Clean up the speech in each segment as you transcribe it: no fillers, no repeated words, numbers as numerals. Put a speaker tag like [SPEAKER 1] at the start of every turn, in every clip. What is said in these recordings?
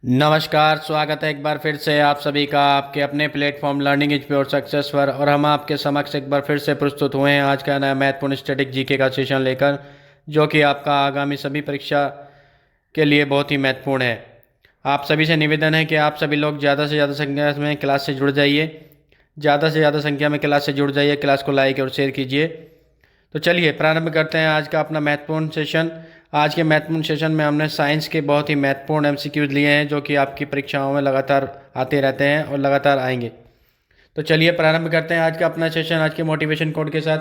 [SPEAKER 1] नमस्कार, स्वागत है एक बार फिर से आप सभी का आपके अपने platform learning is pure success पर। और हम आपके समक्ष एक बार फिर से प्रस्तुत हुए हैं आज का नया महत्वपूर्ण स्टैटिक जीके का सेशन लेकर, जो कि आपका आगामी सभी परीक्षा के लिए बहुत ही महत्वपूर्ण है। आप सभी से निवेदन है कि आप सभी लोग ज़्यादा से ज़्यादा संख्या में क्लास से जुड़ जाइए, ज़्यादा से ज़्यादा संख्या में क्लास से जुड़ जाइए, क्लास को लाइक और शेयर कीजिए। तो चलिए प्रारंभ करते हैं आज का अपना महत्वपूर्ण सेशन। आज के महत्वपूर्ण सेशन में हमने साइंस के बहुत ही महत्वपूर्ण एमसीक्यूज लिए हैं, जो कि आपकी परीक्षाओं में लगातार आते रहते हैं और लगातार आएंगे। तो चलिए प्रारंभ करते हैं आज का अपना सेशन आज के मोटिवेशन कोड के साथ।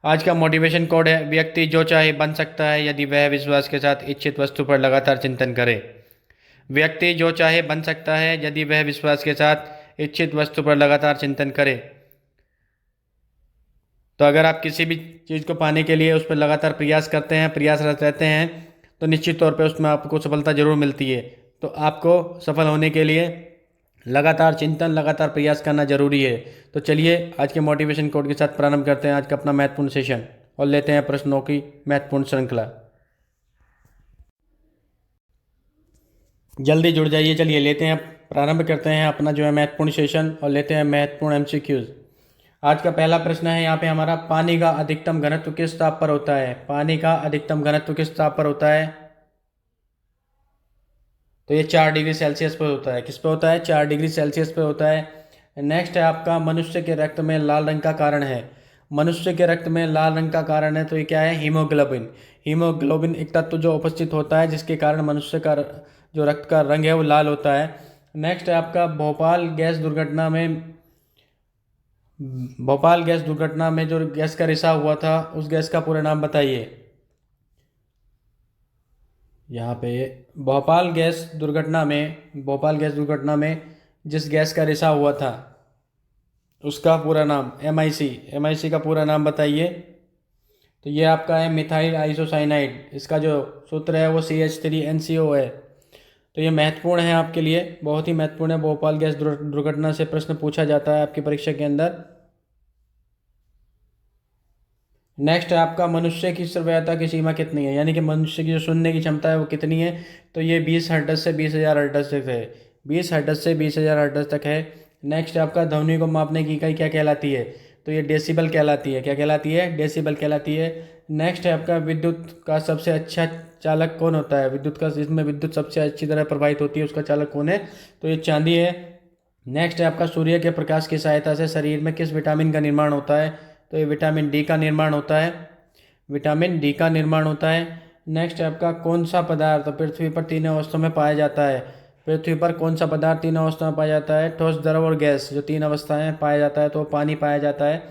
[SPEAKER 1] आज का मोटिवेशन कोड है, व्यक्ति जो चाहे बन सकता है यदि वह विश्वास के साथ इच्छित वस्तु पर लगातार चिंतन करे। व्यक्ति जो चाहे बन सकता है यदि वह विश्वास के साथ इच्छित वस्तु पर लगातार चिंतन करे। तो अगर आप किसी भी चीज़ को पाने के लिए उस पर लगातार प्रयास करते हैं, प्रयासरत रहते हैं, तो निश्चित तौर पे उसमें आपको सफलता जरूर मिलती है। तो आपको सफल होने के लिए लगातार चिंतन, लगातार प्रयास करना जरूरी है। तो चलिए आज के मोटिवेशन कोड के साथ प्रारंभ करते हैं आज का अपना महत्वपूर्ण सेशन और लेते हैं प्रश्नों की महत्वपूर्ण श्रृंखला। जल्दी जुड़ जाइए। चलिए लेते हैं, प्रारंभ करते हैं अपना जो है महत्वपूर्ण सेशन और लेते हैं महत्वपूर्ण एमसीक्यूज। आज का पहला प्रश्न है यहाँ पे हमारा, पानी का अधिकतम घनत्व किस ताप पर होता है? पानी का अधिकतम घनत्व किस ताप पर होता है? तो ये 4 डिग्री सेल्सियस पर होता है। किस पे होता है? 4 डिग्री सेल्सियस पे होता है। नेक्स्ट है आपका, मनुष्य के रक्त में लाल रंग का कारण है। मनुष्य के रक्त में लाल रंग का कारण है तो ये क्या है? हीमोग्लोबिन। हीमोग्लोबिन एक तत्व जो उपस्थित होता है जिसके कारण मनुष्य का जो रक्त का रंग है वो लाल होता है। नेक्स्ट है आपका, भोपाल गैस दुर्घटना में जो गैस का रिसाव हुआ था उस गैस का पूरा नाम बताइए। यहाँ पे भोपाल गैस दुर्घटना में जिस गैस का रिसाव हुआ था उसका पूरा नाम एमआईसी का पूरा नाम बताइए। तो ये आपका है मिथाइल आइसोसाइनाइड। इसका जो सूत्र है वो CH3NCO है। तो ये महत्वपूर्ण है आपके लिए, बहुत ही महत्वपूर्ण है। भोपाल गैस दुर्घटना से प्रश्न पूछा जाता है आपकी परीक्षा के अंदर। नेक्स्ट है आपका, मनुष्य की श्रव्यता की सीमा कितनी है? यानी कि मनुष्य की जो सुनने की क्षमता है वो कितनी है? तो ये 20 हर्ट्ज से 20,000 हर्ट्ज तक है। 20 हर्ट्ज से 20,000 हर्ट्ज तक है। नेक्स्ट है आपका, ध्वनि को मापने की इकाई क्या कहलाती है? तो ये डेसिबल कहलाती है। क्या कहलाती है? डेसिबल कहलाती है। नेक्स्ट है आपका, विद्युत का सबसे अच्छा चालक कौन होता है? जिसमें विद्युत सबसे अच्छी तरह प्रवाहित होती है उसका चालक कौन है? तो ये चांदी है। नेक्स्ट है आपका, सूर्य के प्रकाश की सहायता से शरीर में किस विटामिन का निर्माण होता है? तो ये विटामिन डी का निर्माण होता है। विटामिन डी का निर्माण होता है। नेक्स्ट है आपका, कौन सा पदार्थ पृथ्वी पर तीन अवस्थाओं में पाया जाता है? पृथ्वी पर कौन सा पदार्थ तीन अवस्थाओं में पाया जाता है? ठोस, द्रव और गैस। जो तीन अवस्थाएं पाया जाता है तो पानी पाया जाता है।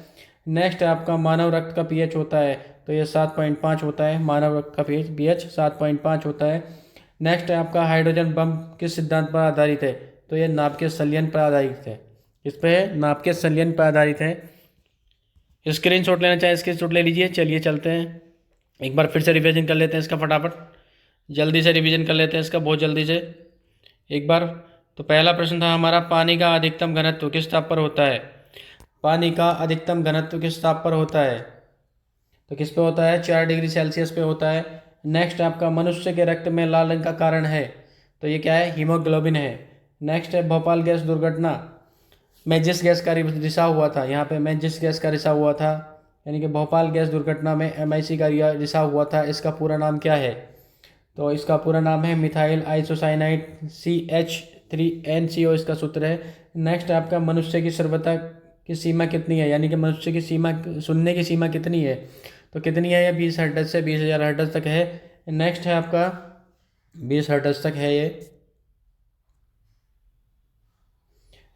[SPEAKER 1] नेक्स्ट है आपका, मानव रक्त का पीएच होता है। तो ये 7.5 होता है। मानव रक्त का पीएच 7.5 होता है। नेक्स्ट है आपका, हाइड्रोजन बम किस सिद्धांत पर आधारित है? तो ये नाभ के संलयन पर आधारित है। इस पे है, नाभ के संलयन पर आधारित है। स्क्रीन शॉट लेना चाहे स्क्रीन शॉट ले लीजिए। चलिए चलते हैं, एक बार फिर से रिवीजन कर लेते हैं इसका फटाफट। जल्दी से रिवीजन कर लेते हैं इसका, बहुत जल्दी से एक बार। तो पहला प्रश्न था हमारा, पानी का अधिकतम घनत्व किस ताप पर होता है? पानी का अधिकतम घनत्व किस ताप पर होता है? तो किस पे होता है? 4 डिग्री सेल्सियस पे होता है। नेक्स्ट आपका, मनुष्य के रक्त में लाल रंग का कारण है। तो ये क्या है? हीमोग्लोबिन है। नेक्स्ट है, भोपाल गैस दुर्घटना में जिस गैस का रिसाव हुआ था, यहाँ पे मैं जिस गैस का रिसाव हुआ था, यानी कि भोपाल गैस दुर्घटना में MIC का रिसाव हुआ था, इसका पूरा नाम क्या है? तो इसका पूरा नाम है मिथाइल आइसोसाइनाइड, CH3NCO इसका सूत्र है। नेक्स्ट आपका, मनुष्य की श्रव्यता की सीमा कितनी है? यानी कि मनुष्य की सीमा, सुनने की सीमा कितनी है? तो कितनी है? ये 20 हर्ट्ज से 20,000 हर्ट्ज तक है। नेक्स्ट है आपका, 20 हर्ट्ज तक है ये।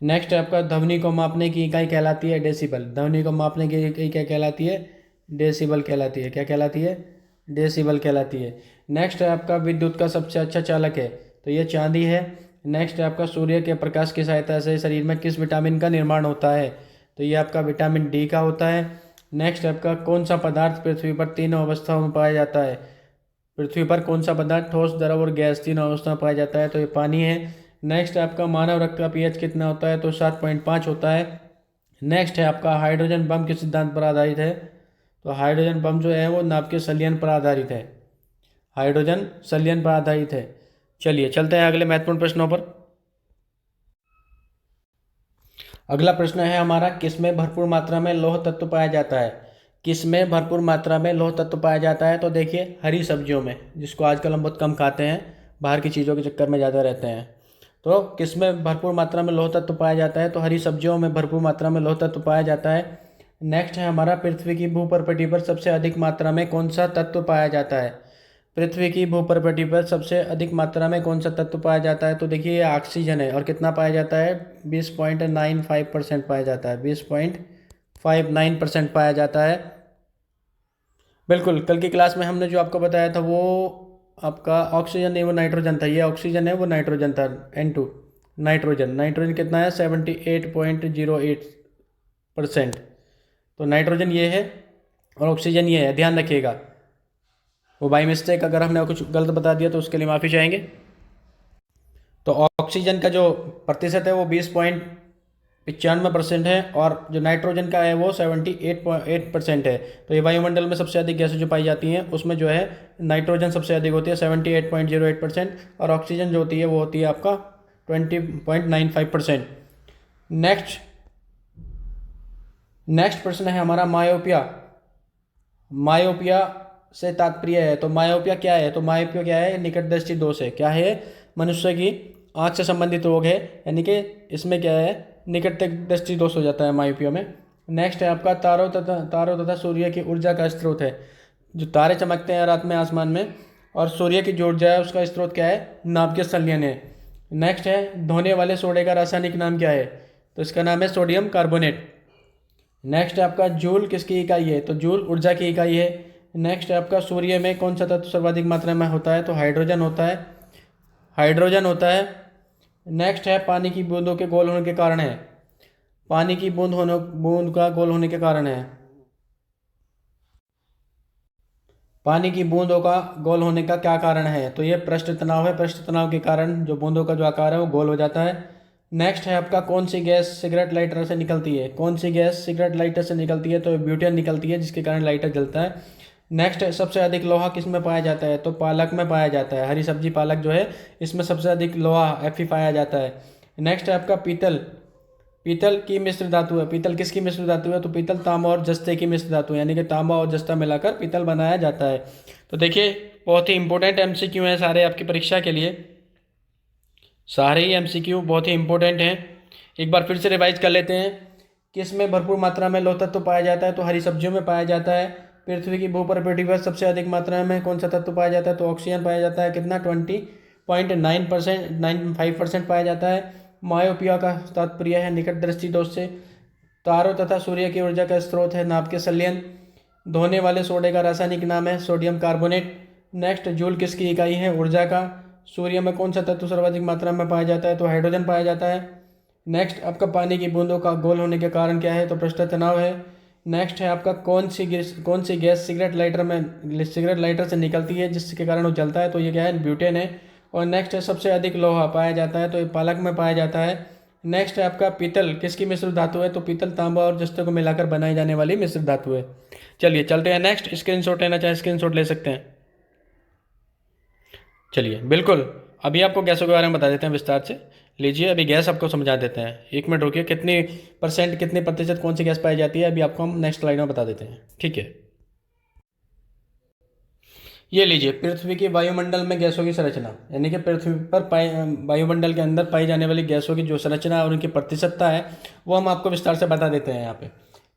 [SPEAKER 1] नेक्स्ट आपका, ध्वनि को मापने की इकाई कहलाती है डेसिबल। ध्वनि को मापने की इकाई क्या कहलाती है? डेसिबल कहलाती है। क्या कहलाती है? डेसिबल कहलाती है। नेक्स्ट है आपका, विद्युत का सबसे अच्छा चालक है। तो ये चांदी है। नेक्स्ट है आपका, सूर्य के प्रकाश की सहायता से शरीर में किस विटामिन का निर्माण होता है? तो ये आपका विटामिन डी का होता है। नेक्स्ट आपका, कौन सा पदार्थ पृथ्वी पर तीनों अवस्थाओं में पाया जाता है? पृथ्वी पर कौन सा पदार्थ ठोस, द्रव और गैस तीनों अवस्था में पाया जाता है? तो ये पानी है। नेक्स्ट आपका, मानव रक्त का पीएच कितना होता है? तो 7.5 होता है। नेक्स्ट है आपका, हाइड्रोजन बम किस सिद्धांत पर आधारित है? तो हाइड्रोजन बम जो है वो नाभिकीय संलयन पर आधारित है। हाइड्रोजन संलयन पर आधारित है। चलिए चलते हैं अगले महत्वपूर्ण प्रश्नों पर। अगला प्रश्न है हमारा, किसमें भरपूर मात्रा में लौह तत्व पाया जाता है? किसमें भरपूर मात्रा में लौह तत्व पाया जाता है? तो देखिए हरी सब्जियों में, जिसको आजकल हम बहुत कम खाते हैं, बाहर की चीज़ों के चक्कर में ज़्यादा रहते हैं। तो किसमें भरपूर मात्रा में लौह तत्व पाया जाता है? तो हरी सब्जियों में भरपूर मात्रा में लौह तत्व पाया जाता है। नेक्स्ट है हमारा, पृथ्वी की भूपर्पटी पर सबसे अधिक मात्रा में कौन सा तत्व पाया जाता है? पृथ्वी की भूपर्पटी पर सबसे अधिक मात्रा में कौन सा तत्व पाया जाता है? तो देखिए ये ऑक्सीजन है, और कितना पाया जाता है? 20.95% पाया जाता है, 20.59% पाया जाता है। बिल्कुल, कल की क्लास में हमने जो आपको बताया था वो आपका ऑक्सीजन नहीं, वो नाइट्रोजन था। ये ऑक्सीजन है, वो नाइट्रोजन था, N2। नाइट्रोजन, नाइट्रोजन कितना है? 78.08%। तो नाइट्रोजन ये है और ऑक्सीजन ये है, ध्यान रखिएगा। वो बाई मिस्टेक अगर हमने कुछ गलत बता दिया तो उसके लिए माफ़ी चाहेंगे। तो ऑक्सीजन का जो प्रतिशत है वो 20.95% है, और जो नाइट्रोजन का है वो 78.8% है। तो ये वायुमंडल में सबसे अधिक गैसें जो पाई जाती हैं उसमें जो है नाइट्रोजन सबसे अधिक होती है 78.08%, और ऑक्सीजन जो होती है वो होती है आपका 20.95%। नेक्स्ट प्रश्न है हमारा, मायोपिया। मायोपिया से तात्पर्य है, तो मायोपिया क्या है? तो मायोपिया क्या है? निकट दृष्टि दोष है। क्या है? मनुष्य की आंख से संबंधित रोग है, यानी कि इसमें क्या है? निकट दृष्टि दोष हो जाता है मायोपिया में। नेक्स्ट है आपका, तारों तथा सूर्य की ऊर्जा का स्रोत है। जो तारे चमकते हैं रात में आसमान में, और सूर्य की जो ऊर्जा है उसका स्रोत क्या है? नाभिकीय संलयन है। नेक्स्ट है, धोने वाले सोडे का रासायनिक नाम क्या है? तो इसका नाम है सोडियम कार्बोनेट। नेक्स्ट है आपका, जूल किसकी इकाई है? तो जूल ऊर्जा की इकाई है। नेक्स्ट है आपका, सूर्य में कौन सा तत्व सर्वाधिक मात्रा में होता है? तो हाइड्रोजन होता है, हाइड्रोजन होता है। नेक्स्ट है, पानी की बूंदों के गोल होने के कारण है। पानी की बूंद का गोल होने के कारण है। पानी की बूंदों का गोल होने का क्या कारण है? तो ये पृष्ठ तनाव है, पृष्ठ तनाव के कारण जो बूंदों का जो आकार है वो गोल हो जाता है। नेक्स्ट है आपका, कौन सी गैस सिगरेट लाइटर से निकलती है? कौन सी गैस सिगरेट लाइटर से निकलती है? तो ब्यूटेन निकलती है, जिसके कारण लाइटर जलता है। नेक्स्ट है, सबसे अधिक लोहा किस में पाया जाता है? तो पालक में पाया जाता है, हरी सब्जी पालक जो है इसमें सबसे अधिक लोहा Fe पाया जाता है। नेक्स्ट है आपका, पीतल। पीतल की मिश्र धातु है। पीतल किसकी मिश्र धातु है? तो पीतल तांबा और जस्ते की मिश्र धातु है, यानी कि तांबा और जस्ता मिलाकर पीतल बनाया जाता है। तो देखिए बहुत ही इंपॉर्टेंट MCQ हैं सारे आपकी परीक्षा के लिए, सारे ही MCQ बहुत ही इंपॉर्टेंट हैं। एक बार फिर से रिवाइज कर लेते हैं। किस में भरपूर मात्रा में लौह तत्व पाया जाता है? तो हरी सब्जियों में पाया जाता है। पृथ्वी की भूप्रपृष्ठ पर सबसे अधिक मात्रा में कौन सा तत्व पाया जाता है? तो ऑक्सीजन पाया जाता है। कितना? 20.95% पाया जाता है। मायोपिया का तात्पर्य है निकट दृष्टि दोष से। तारों तथा सूर्य की ऊर्जा का स्रोत है नाभिकीय संलयन। धोने वाले सोडे का रासायनिक नाम है सोडियम कार्बोनेट। नेक्स्ट, जूल किसकी इकाई है? ऊर्जा का। सूर्य में कौन सा तत्व सर्वाधिक मात्रा में पाया जाता है? तो हाइड्रोजन पाया जाता है। नेक्स्ट आपका, पानी की बूंदों का गोल होने के कारण क्या है? तो पृष्ठ तनाव है। नेक्स्ट है आपका, कौन सी गैस सिगरेट लाइटर से निकलती है जिसके कारण वो जलता है? तो ये क्या है? ब्यूटेन है। और नेक्स्ट है, सबसे अधिक लोहा पाया जाता है? तो ये पालक में पाया जाता है। नेक्स्ट है आपका, पीतल किसकी मिश्र धातु है? तो पीतल तांबा और जस्ते को मिलाकर बनाई जाने वाली मिश्र धातु है। चलिए चलते हैं नेक्स्ट। स्क्रीनशॉट लेना चाहे स्क्रीनशॉट ले सकते हैं। चलिए बिल्कुल, अभी आपको गैसों के बारे में बता देते हैं विस्तार से। लीजिए अभी गैस आपको समझा देते हैं, 1 मिनट रुकिए। कितनी प्रतिशत कौन सी गैस पाई जाती है अभी आपको हम नेक्स्ट स्लाइड में बता देते हैं, ठीक है। ये लीजिए, पृथ्वी के वायुमंडल में गैसों की संरचना, यानी कि पृथ्वी पर वायुमंडल के अंदर पाई जाने वाली गैसों की जो संरचना और उनकी प्रतिशतता है वो हम आपको विस्तार से बता देते हैं यहाँ पे।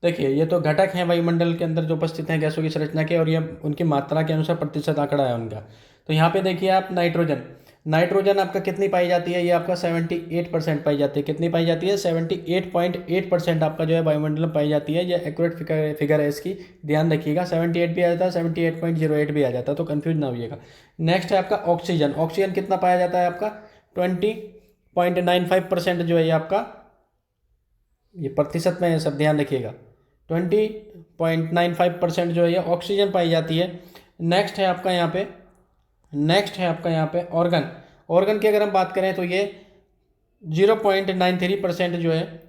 [SPEAKER 1] देखिए ये तो घटक हैं वायुमंडल के अंदर जो उपस्थित हैं गैसों की संरचना के, और ये उनकी मात्रा के अनुसार प्रतिशत आंकड़ा है उनका। तो यहाँ पे देखिए आप, नाइट्रोजन। नाइट्रोजन आपका कितनी पाई जाती है? ये आपका 78% पाई जाती है। कितनी पाई जाती है? 78.8% आपका जो है वायुमंडल में पाई जाती है। ये एक्यूरेट फिगर है इसकी, ध्यान रखिएगा। 78 भी आ जाता है, 78.08 भी आ जाता है, तो कन्फ्यूज ना होइएगा। नेक्स्ट है आपका ऑक्सीजन। ऑक्सीजन कितना पाया जाता है आपका? 20.95% जो है ये आपका, ये प्रतिशत में है सब, ध्यान रखिएगा। 20.95% जो है ये ऑक्सीजन पाई जाती है। नेक्स्ट है आपका यहाँ पे ऑर्गन। ऑर्गन की अगर हम बात करें तो ये 0.93% जो है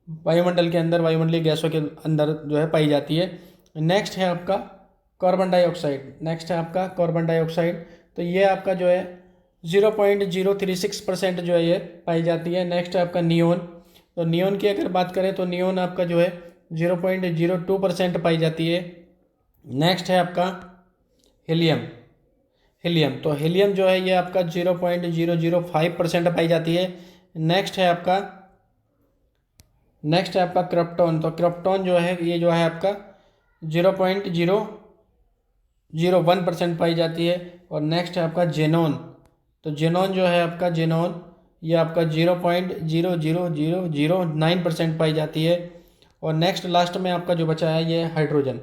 [SPEAKER 1] वायुमंडल के अंदर, वायुमंडलीय गैसों के अंदर जो है पाई जाती है। नेक्स्ट है आपका कार्बन डाइऑक्साइड। तो ये आपका जो है 0.036% जो है ये पाई जाती है। नेक्स्ट है आपका नियोन। तो नियोन की अगर बात करें तो नियोन आपका जो है 0.02% पाई जाती है। नेक्स्ट है आपका हीलियम। हीलियम तो हीलियम जो है ये आपका 0.005% पाई जाती है। नेक्स्ट है आपका क्रिप्टॉन। तो क्रिप्टॉन जो है ये जो है आपका 0.001% पाई जाती है। और नेक्स्ट है आपका जेनोन। तो जेनोन जो है आपका ये आपका 0.00009% पाई जाती है। और नेक्स्ट लास्ट में आपका जो बचा है ये हाइड्रोजन।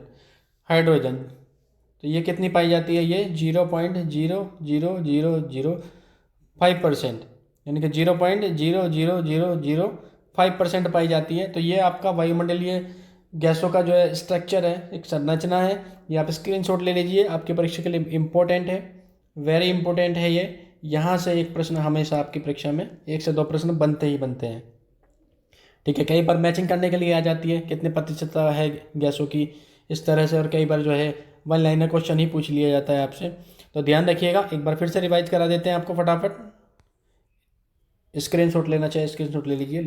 [SPEAKER 1] तो ये कितनी पाई जाती है, ये 0.00005%, यानी कि 0.00005% पाई जाती है। तो ये आपका वायुमंडलीय गैसों का जो है स्ट्रक्चर है, एक संरचना है। ये आप स्क्रीनशॉट ले लीजिए, आपकी परीक्षा के लिए इम्पोर्टेंट है, वेरी इंपॉर्टेंट है ये। यहाँ से एक प्रश्न हमेशा आपकी परीक्षा में 1 से 2 प्रश्न बनते ही बनते हैं। ठीक है, कई बार मैचिंग करने के लिए आ जाती है, कितने प्रतिशत है गैसों की, इस तरह से। और कई बार जो है वन लाइनर क्वेश्चन ही पूछ लिया जाता है आपसे। तो ध्यान रखिएगा, एक बार फिर से रिवाइज करा देते हैं आपको फटाफट। स्क्रीनशॉट लेना चाहिए, स्क्रीनशॉट ले लीजिए,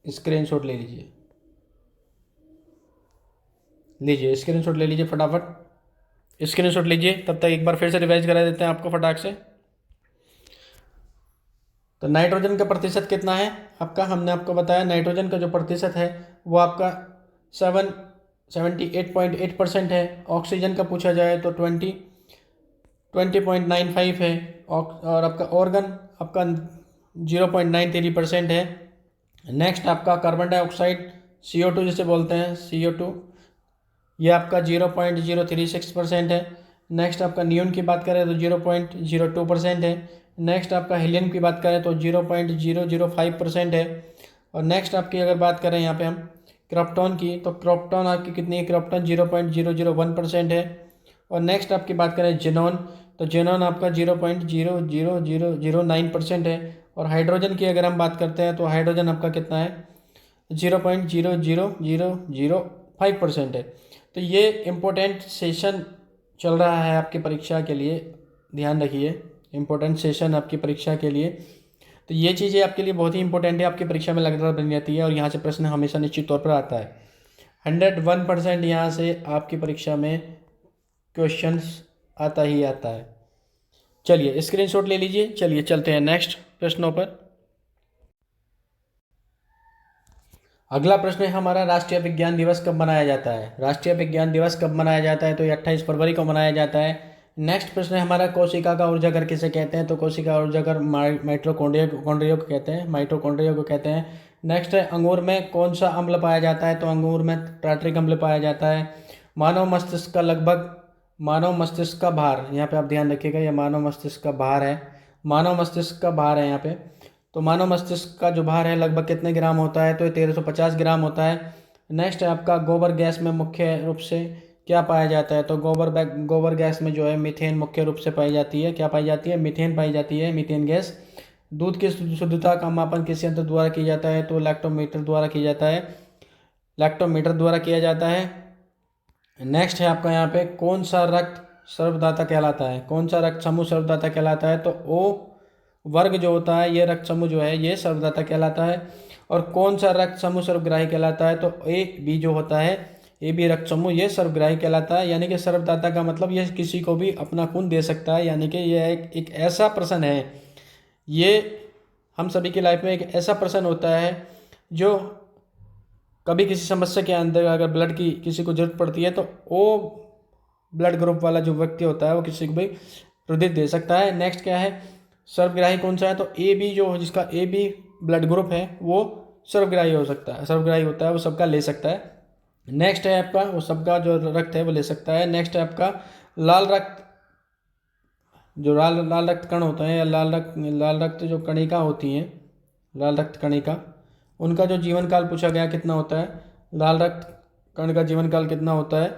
[SPEAKER 1] स्क्रीनशॉट ले लीजिए स्क्रीनशॉट ले लीजिए फटाफट, स्क्रीनशॉट लीजिए। तब तक एक बार फिर से रिवाइज करा देते हैं आपको फटाक से। तो नाइट्रोजन का प्रतिशत कितना है आपका, हमने आपको बताया नाइट्रोजन का जो प्रतिशत है वो आपका 78.8% है। ऑक्सीजन का पूछा जाए तो 20.95 है। और आपका ऑर्गन आपका 0.93% है। नेक्स्ट आपका कार्बन डाइऑक्साइड CO2 जिसे बोलते हैं, CO2, ये आपका 0.036% है। नेक्स्ट आपका नियोन की बात करें तो 0.02% है। नेक्स्ट आपका हीलियम की बात करें तो 0.005% है। और नेक्स्ट आपकी अगर बात करें यहाँ पे हम क्रिप्टॉन की, तो क्रिप्टॉन आपकी कितनी है, क्रिप्टॉन 0.001% है। और नेक्स्ट आपकी बात करें जेनॉन, तो जेनॉन आपका 0.00009% है। और हाइड्रोजन की अगर हम बात करते हैं तो हाइड्रोजन आपका कितना है, 0.00005% है। तो ये इम्पोर्टेंट सेशन चल रहा है आपकी परीक्षा के लिए, ध्यान रखिए, इम्पोर्टेंट सेशन आपकी परीक्षा के लिए। तो ये चीज़ें आपके लिए बहुत ही इंपॉर्टेंट है, आपकी परीक्षा में लगातार बन जाती है। और यहाँ से प्रश्न हमेशा निश्चित तौर पर आता है, 101% यहाँ से आपकी परीक्षा में क्वेश्चंस आता ही आता है। चलिए स्क्रीनशॉट ले लीजिए, चलिए चलते हैं नेक्स्ट प्रश्नों पर। अगला प्रश्न है हमारा, राष्ट्रीय विज्ञान दिवस कब मनाया जाता है। राष्ट्रीय विज्ञान दिवस कब मनाया जाता है, तो ये 28 फरवरी को मनाया जाता है। नेक्स्ट प्रश्न है हमारा, कोशिका का ऊर्जाघर किसे कहते हैं, तो कोशिका ऊर्जाघर माइटोकॉन्ड्रिया को कहते हैं। नेक्स्ट है, अंगूर में कौन सा अम्ल पाया जाता है, तो अंगूर में टार्ट्रिक अम्ल पाया जाता है। मानव मस्तिष्क का भार, यहाँ पे आप ध्यान रखिएगा, ये मानव मस्तिष्क का भार है, यहाँ पे। तो मानव मस्तिष्क का जो भार है लगभग कितने ग्राम होता है, तो ये 1350 ग्राम होता है। नेक्स्ट है आपका, गोबर गैस में मुख्य रूप से क्या पाया जाता है, तो गोबर गैस में जो है मीथेन मुख्य रूप से पाई जाती है। क्या पाई जाती है, मीथेन पाई जाती है, मीथेन गैस। दूध की शुद्धता का मापन किस यंत्र द्वारा किया जाता है, तो लैक्टोमीटर द्वारा किया जाता है। नेक्स्ट है आपका यहाँ पे, कौन सा रक्त सर्वदाता कहलाता है, कौन सा रक्त समूह सर्वदाता कहलाता है, तो O वर्ग जो होता है, ये रक्त समूह जो है ये सर्वदाता कहलाता है। और कौन सा रक्त समूह सर्वग्राही कहलाता है, तो AB जो होता है, AB रक्त समूह ये सर्वग्राही कहलाता है। यानी कि सर्वदाता का मतलब ये किसी को भी अपना खून दे सकता है। यानी कि यह एक ऐसा पर्सन है, ये हम सभी की लाइफ में एक ऐसा पर्सन होता है जो कभी किसी समस्या के अंदर अगर ब्लड की किसी को जरूरत पड़ती है, तो वो ब्लड ग्रुप वाला जो व्यक्ति होता है वो किसी को भी रुधिर दे सकता है। नेक्स्ट क्या है, सर्वग्राही कौन सा है, तो AB जो जिसका AB ब्लड ग्रुप है वो सर्वग्राही होता है, वो सबका ले सकता है। नेक्स्ट है आपका, वो सबका जो रक्त है वो ले सकता है। नेक्स्ट है आपका लाल रक्त, जो लाल रक्त कण होते हैं, या लाल रक्त जो कणिका होती हैं, लाल रक्त कणिका, उनका जो जीवन काल पूछा गया कितना होता है, लाल रक्त कण का जीवन काल कितना होता है,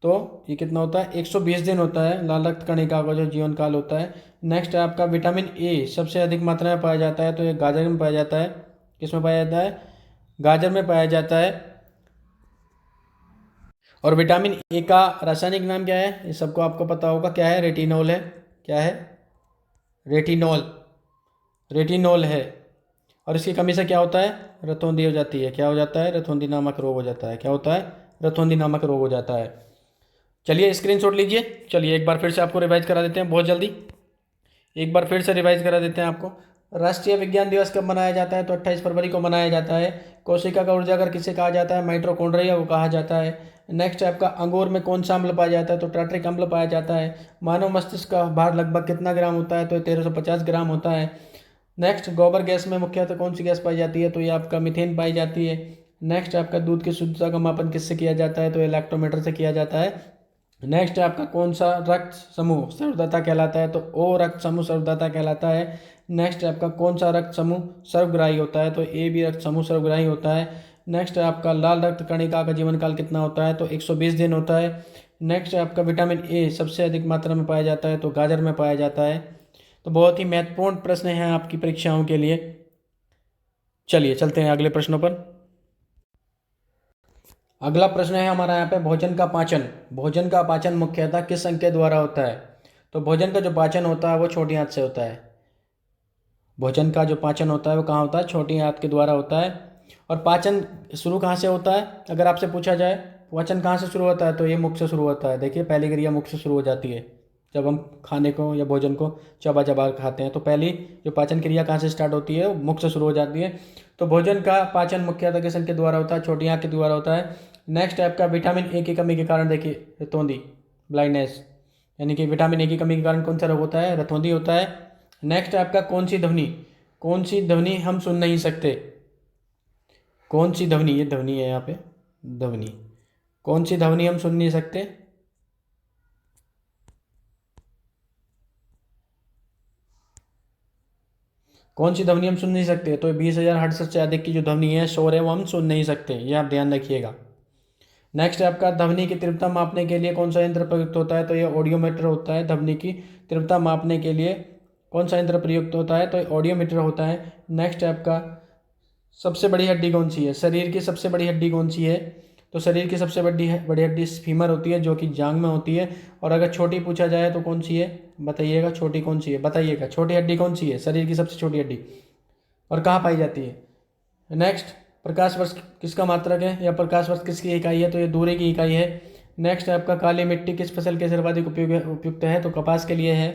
[SPEAKER 1] तो ये कितना होता है, 120 दिन होता है लाल रक्त कणिका का जो जीवन काल होता है। नेक्स्ट है आपका, विटामिन A सबसे अधिक मात्रा में पाया जाता है, तो ये गाजर में पाया जाता है। किस में पाया जाता है, गाजर में पाया जाता है। और विटामिन ए का रासायनिक नाम क्या है, ये सबको आपको पता होगा, क्या है, रेटिनोल है। क्या है, रेटिनोल, रेटिनोल है। और इसकी कमी से क्या होता है, रतौंधी हो जाती है। क्या हो जाता है, रतौंधी नामक रोग हो जाता है। क्या होता है, रतौंधी नामक रोग हो जाता है। चलिए स्क्रीनशॉट लीजिए। चलिए एक बार फिर से आपको रिवाइज करा देते हैं बहुत जल्दी, एक बार फिर से रिवाइज करा देते हैं आपको। राष्ट्रीय विज्ञान दिवस कब मनाया जाता है, तो 28 फरवरी को मनाया जाता है। कोशिका का ऊर्जाघर किसे कहा जाता है, माइटोकॉन्ड्रिया को कहा जाता है। नेक्स्ट है आपका, अंगूर में कौन सा अम्ल पाया जाता है, तो टार्ट्रिक अम्ल पाया जाता है। मानव मस्तिष्क का भार लगभग कितना ग्राम होता है, तो 1350 ग्राम होता है। नेक्स्ट, गोबर गैस में मुख्यतः कौन सी गैस पाई जाती है, तो ये आपका मीथेन पाई जाती है। नेक्स्ट आपका, दूध की शुद्धता का मापन किससे किया जाता है, तो ये लैक्टोमीटर से किया जाता है। नेक्स्ट है आपका, कौन सा रक्त समूह सर्वदाता कहलाता है, तो ओ रक्त समूह सर्वदाता कहलाता है। नेक्स्ट है आपका, कौन सा रक्त समूह सर्वग्राही होता है, तो ए बी रक्त समूह सर्वग्राही होता है। नेक्स्ट है आपका, लाल रक्त कणिका का जीवन काल कितना होता है, तो 120 दिन होता है। नेक्स्ट है आपका, विटामिन ए सबसे अधिक मात्रा में पाया जाता है, तो गाजर में पाया जाता है। तो बहुत ही महत्वपूर्ण प्रश्न हैं आपकी परीक्षाओं के लिए। चलिए चलते हैं अगले प्रश्नों पर। अगला प्रश्न है हमारा यहाँ पे, भोजन का पाचन। भोजन का पाचन मुख्यतः किस अंग के द्वारा होता है, तो भोजन का जो पाचन होता है वो छोटी आंत से होता है। भोजन का जो पाचन होता है वो कहाँ होता है, छोटी आंत के द्वारा होता है। और पाचन शुरू कहाँ से होता है, अगर आपसे पूछा जाए पाचन कहाँ से शुरू होता है, तो ये मुख से शुरू होता है। देखिए पहली क्रिया मुख से शुरू हो जाती है, जब हम खाने को या भोजन को चबा चबा खाते हैं, तो पहली जो पाचन क्रिया कहाँ से स्टार्ट होती है, वो मुख से शुरू हो जाती है। तो भोजन का पाचन मुख्यतः किस अंग के द्वारा होता है, छोटी आंत के द्वारा होता है। नेक्स्ट है आपका, विटामिन ए की कमी के कारण, देखिए रतौंधी, ब्लाइंडनेस, यानी कि विटामिन ए की कमी के कारण कौन सा रोग होता है, रतौंधी होता है। नेक्स्ट है आपका, कौन सी ध्वनि, कौन सी ध्वनि हम सुन नहीं सकते, कौन सी ध्वनि, ये ध्वनि है यहाँ पे, ध्वनि, कौन सी ध्वनि हम सुन नहीं सकते, कौन सी ध्वनि हम सुन नहीं सकते, तो 20,000 हर्ट्ज से अधिक की जो ध्वनि है, शोर है, वो हम सुन नहीं सकते, ये आप ध्यान रखिएगा। नेक्स्ट है आपका, ध्वनि की तीव्रता मापने के लिए कौन सा यंत्र प्रयुक्त होता है, तो ये ऑडियोमीटर होता है। ध्वनि की तीव्रता मापने के लिए कौन सा यंत्र प्रयुक्त होता है, तो ऑडियोमीटर होता है। नेक्स्ट है आपका, सबसे बड़ी हड्डी कौन सी है, शरीर की सबसे बड़ी हड्डी कौन सी है, तो शरीर की सबसे बड़ी हड्डी फीमर होती है, जो कि जांग में होती है। और अगर छोटी पूछा जाए तो कौन सी है, बताइएगा, छोटी कौन सी है, बताइएगा, छोटी हड्डी कौन सी है, शरीर की सबसे छोटी हड्डी, और कहाँ पाई जाती है। नेक्स्ट, प्रकाश वर्ष किसका मात्रक है, या प्रकाश वर्ष किसकी इकाई है, तो ये दूरी की इकाई है। नेक्स्ट है आपका, काली मिट्टी किस फसल के सर्वाधिक उपयुक्त है, तो कपास के लिए है।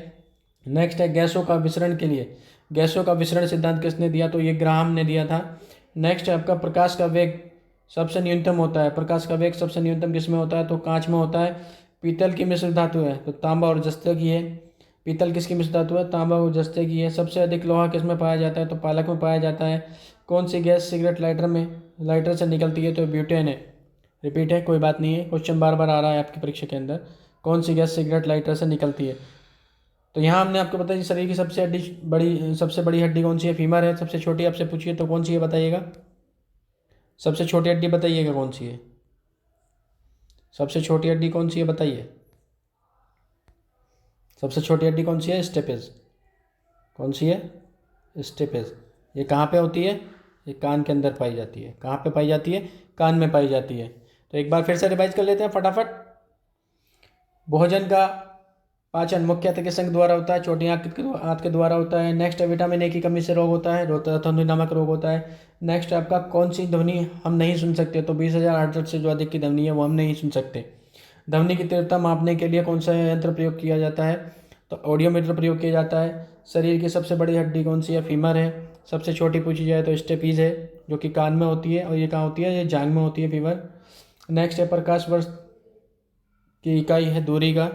[SPEAKER 1] नेक्स्ट है, गैसों का विसरण के लिए, गैसों का विसरण सिद्धांत किसने दिया, तो ये ग्राहम ने दिया था। नेक्स्ट है आपका, प्रकाश का वेग सबसे न्यूनतम होता है, प्रकाश का वेग सबसे न्यूनतम किस में होता है, तो कांच में होता है। पीतल की मिश्र धातु है, तो तांबा और जस्ते की है। पीतल किसकी मिश्र धातु है, तांबा और जस्ते की है। सबसे अधिक लोहा किस में पाया जाता है, तो पालक में पाया जाता है। कौन सी गैस सिगरेट लाइटर से निकलती है, तो ब्यूटेन है। रिपीट है, कोई बात नहीं है, क्वेश्चन बार बार आ रहा है आपकी परीक्षा के अंदर, कौन सी गैस सिगरेट लाइटर से निकलती है। तो यहाँ हमने आपको बताया शरीर की सबसे बड़ी हड्डी कौन सी है, फीमर है। सबसे छोटी आपसे पूछिए तो कौन सी है, बताइएगा, सबसे छोटी हड्डी बताइएगा कौन सी है, सबसे छोटी हड्डी कौन सी है बताइए, सबसे छोटी हड्डी कौन सी है, स्टेपेज, कौन सी है, स्टेपेज। ये कहाँ पे होती है, ये कान के अंदर पाई जाती है। कहाँ पे पाई जाती है, कान में पाई जाती है। तो एक बार फिर से रिवाइज कर लेते हैं फटाफट। भोजन का पाचन मुख्यतः किस अंग द्वारा होता है, छोटी आंत के द्वारा होता है। नेक्स्ट है, विटामिन ए की कमी से रोग होता है, रतौंधी नामक रोग होता है। नेक्स्ट आपका, कौन सी ध्वनि हम नहीं सुन सकते, तो 20,000 हर्ट्ज से जो अधिक की ध्वनि है वो हम नहीं सुन सकते। ध्वनि की तीव्रता मापने के लिए कौन सा यंत्र प्रयोग किया जाता है, तो ऑडियोमीटर प्रयोग किया जाता है। शरीर की सबसे बड़ी हड्डी कौन सी है, फीमर है। सबसे छोटी पूछी जाए तो स्टेपीज है, जो कि कान में होती है, और ये कहाँ होती है, ये जांग में होती है, फीमर। नेक्स्ट है, प्रकाश वर्ष की इकाई है दूरी का।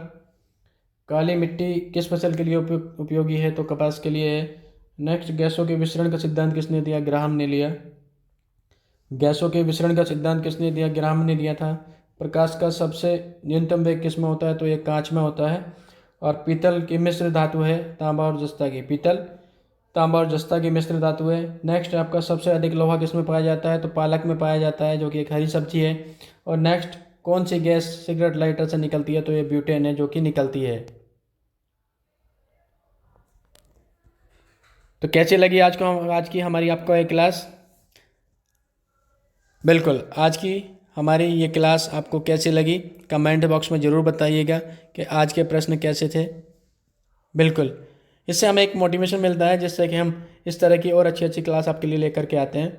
[SPEAKER 1] काली मिट्टी किस फसल के लिए उपयोगी है, तो कपास के लिए है। नेक्स्ट, गैसों के विसरण का सिद्धांत किसने दिया, ग्राहम ने लिया। गैसों के विसरण का सिद्धांत किसने दिया, ग्राहम ने दिया था। प्रकाश का सबसे न्यूनतम वेग किस में होता है, तो ये कांच में होता है। और पीतल की मिश्र धातु है, तांबा और जस्ता की, पीतल, तांबा और जस्ता की मिश्र धातु है। नेक्स्ट, आपका सबसे अधिक लोहा किस में पाया जाता है, तो पालक में पाया जाता है, जो कि एक हरी सब्जी है। और नेक्स्ट, कौन सी गैस सिगरेट लाइटर से निकलती है, तो ये ब्यूटेन है, जो कि निकलती है। तो कैसी लगी आज की हमारी आपको एक क्लास। बिल्कुल, आज की हमारी ये क्लास आपको कैसी लगी कमेंट बॉक्स में ज़रूर बताइएगा कि आज के प्रश्न कैसे थे। बिल्कुल, इससे हमें एक मोटिवेशन मिलता है जिससे कि हम इस तरह की और अच्छी अच्छी क्लास आपके लिए लेकर के आते हैं।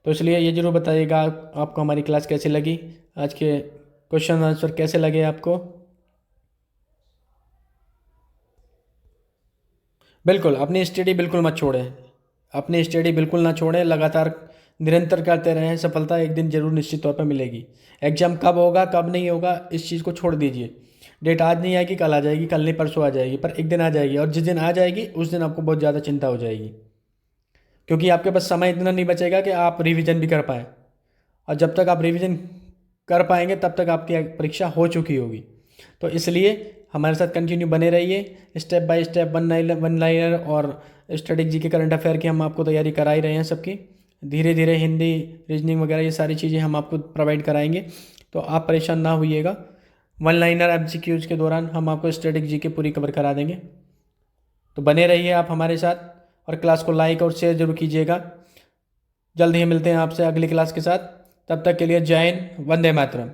[SPEAKER 1] तो इसलिए ये ज़रूर बताइएगा आपको हमारी क्लास कैसी लगी, आज के क्वेश्चन आंसर कैसे लगे आपको। बिल्कुल, अपनी स्टडी बिल्कुल मत छोड़ें, अपनी स्टडी बिल्कुल ना छोड़ें, लगातार निरंतर करते रहें, सफलता एक दिन जरूर निश्चित तौर पर मिलेगी। एग्ज़ाम कब होगा कब नहीं होगा इस चीज़ को छोड़ दीजिए। डेट आज नहीं आएगी, कल आ जाएगी, कल नहीं परसों आ जाएगी, पर एक दिन आ जाएगी, और जिस दिन आ जाएगी उस दिन आपको बहुत ज़्यादा चिंता हो जाएगी, क्योंकि आपके पास समय इतना नहीं बचेगा कि आप रिवीजन भी कर पाएँ। और जब तक आप रिवीजन कर पाएंगे तब तक आपकी परीक्षा हो चुकी होगी। तो इसलिए हमारे साथ कंटिन्यू बने रहिए, step by step one liner और स्ट्रेटेजी के करंट अफेयर की हम आपको तैयारी करा ही रहे हैं सबकी। धीरे धीरे हिंदी, रीजनिंग वगैरह ये सारी चीज़ें हम आपको प्रोवाइड कराएंगे, तो आप परेशान ना होइएगा। वन लाइनर एमसीक्यूज के दौरान हम आपको स्ट्रेटेजी के पूरी कवर करा देंगे। तो बने रहिए आप हमारे साथ, और क्लास को लाइक और शेयर जरूर कीजिएगा। जल्द ही मिलते हैं आपसे अगली क्लास के साथ, तब तक के लिए जय हिंद, वंदे मातरम।